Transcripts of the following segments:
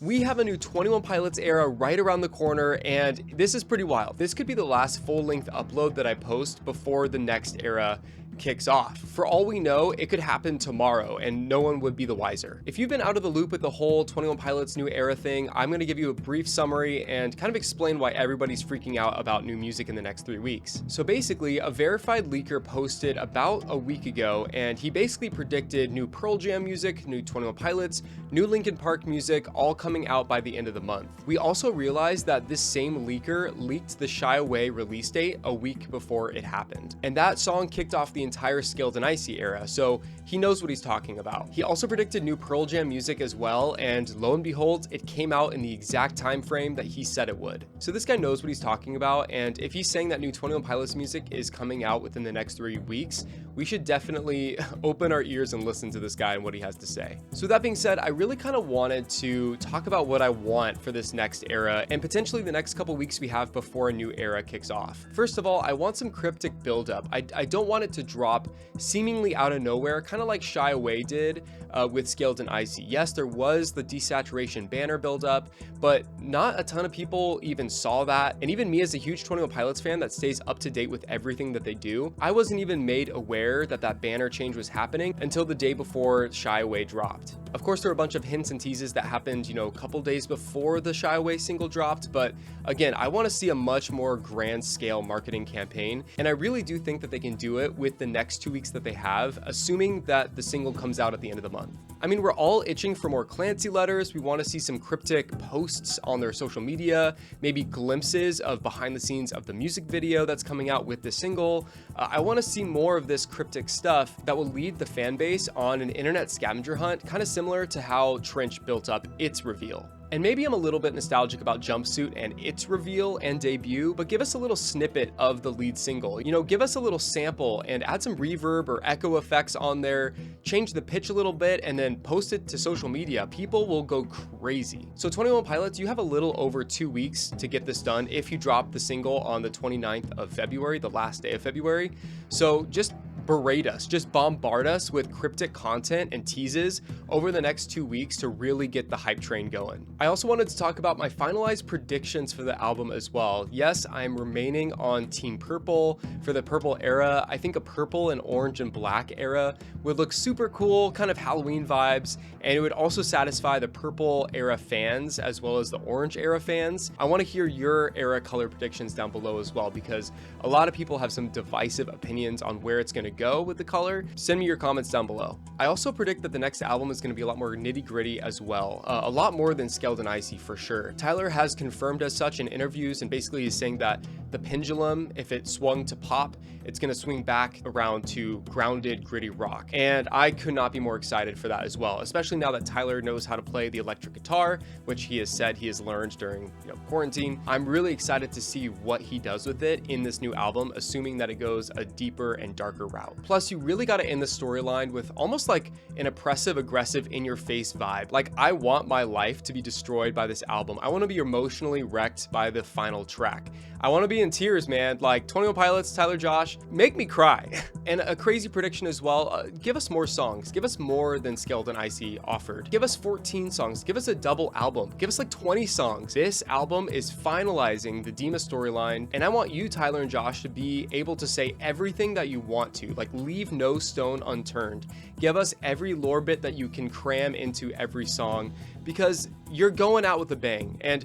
We have a new 21 Pilots era right around the corner, and this is pretty wild. This could be the last full-length upload that I post before the next era kicks off. For all we know, it could happen tomorrow and no one would be the wiser. If you've been out of the loop with the whole 21 Pilots new era thing, I'm going to give you a brief summary and kind of explain why everybody's freaking out about new music in the next 3 weeks. So basically, a verified leaker posted about a week ago, and he basically predicted new Pearl Jam music, new 21 Pilots, new Linkin Park music, all coming out by the end of the month. We also realized that this same leaker leaked the Shy Away release date a week before it happened. And that song kicked off the entire Skilled and Icy era, so he knows what he's talking about. He also predicted new Pearl Jam music as well, and lo and behold, it came out in the exact time frame that he said it would. So this guy knows what he's talking about, and if he's saying that new 21 Pilots music is coming out within the next 3 weeks, we should definitely open our ears and listen to this guy and what he has to say. So with that being said, I really kind of wanted to talk about what I want for this next era and potentially the next couple weeks we have before a new era kicks off. First of all, I want some cryptic buildup. I don't want it to drop seemingly out of nowhere, kind of like Shy Away did with Skilled and Icy. Yes, there was the desaturation banner buildup, but not a ton of people even saw that. And even me as a huge 21 Pilots fan that stays up to date with everything that they do, I wasn't even made aware that that banner change was happening until the day before Shy Away dropped. Of course, there were a bunch of hints and teases that happened, a couple days before the Shy Away single dropped, but again, I want to see a much more grand scale marketing campaign, and I really do think that they can do it with the next 2 weeks that they have, assuming that the single comes out at the end of the month. I mean, we're all itching for more Clancy letters. We want to see some cryptic posts on their social media, maybe glimpses of behind the scenes of the music video that's coming out with the single. I want to see more of this cryptic stuff that will lead the fan base on an internet scavenger hunt, kind of similar to how Trench built up its reveal. And maybe I'm a little bit nostalgic about Jumpsuit and its reveal and debut, but give us a little snippet of the lead single. Give us a little sample and add some reverb or echo effects on there, change the pitch a little bit, and then post it to social media. People will go crazy. So 21 Pilots, you have a little over 2 weeks to get this done if you drop the single on the 29th of February, the last day of February. So just berate us, just bombard us with cryptic content and teases over the next 2 weeks to really get the hype train going. I also wanted to talk about my finalized predictions for the album as well. Yes, I'm remaining on Team Purple for the purple era. I think a purple and orange and black era would look super cool, kind of Halloween vibes, and it would also satisfy the purple era fans as well as the orange era fans. I want to hear your era color predictions down below as well, because a lot of people have some divisive opinions on where it's going to go with the color. Send me your comments down below. I also predict that the next album is going to be a lot more nitty-gritty as well, a lot more than Skilled and Icy for sure. Tyler has confirmed as such in interviews, and basically he's saying that the pendulum, if it swung to pop, it's going to swing back around to grounded, gritty rock. And I could not be more excited for that as well, especially now that Tyler knows how to play the electric guitar, which he has said he has learned during quarantine. I'm really excited to see what he does with it in this new album, assuming that it goes a deeper and darker route. Plus, you really got to end the storyline with almost like an oppressive, aggressive, in-your-face vibe. Like, I want my life to be destroyed by this album. I want to be emotionally wrecked by the final track. I want to be in tears, man. Like 21 Pilots, Tyler, Josh, make me cry. And a crazy prediction as well, give us more songs. Give us more than Skilled and Icy offered. Give us 14 songs. Give us a double album. Give us like 20 songs. This album is finalizing the Dima storyline, and I want you, Tyler and Josh, to be able to say everything that you want to. Like, leave no stone unturned. Give us every lore bit that you can cram into every song, because you're going out with a bang. And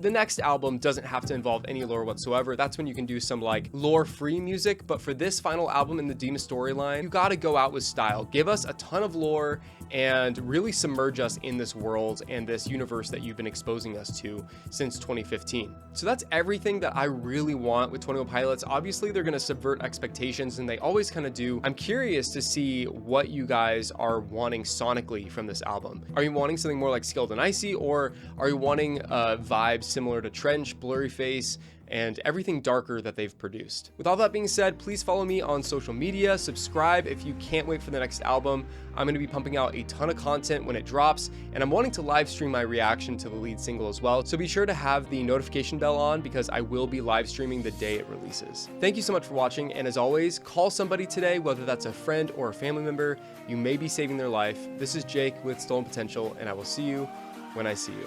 the next album doesn't have to involve any lore whatsoever. That's when you can do some like lore-free music. But for this final album in the Dima storyline, you got to go out with style. Give us a ton of lore and really submerge us in this world and this universe that you've been exposing us to since 2015. So that's everything that I really want with 21 Pilots. Obviously, they're going to subvert expectations, and they always kind of do. I'm curious to see what you guys are wanting sonically from this album. Are you wanting something more like Skilled and Icy, or are you wanting a vibe similar to Trench, Blurry Face, and everything darker that they've produced? With all that being said, please follow me on social media, subscribe if you can't wait for the next album. I'm going to be pumping out a ton of content when it drops, and I'm wanting to live stream my reaction to the lead single as well, so be sure to have the notification bell on, because I will be live streaming the day it releases. Thank you so much for watching, and as always, call somebody today, whether that's a friend or a family member. You may be saving their life. This is Jake with Stolen Potential, and I will see you when I see you.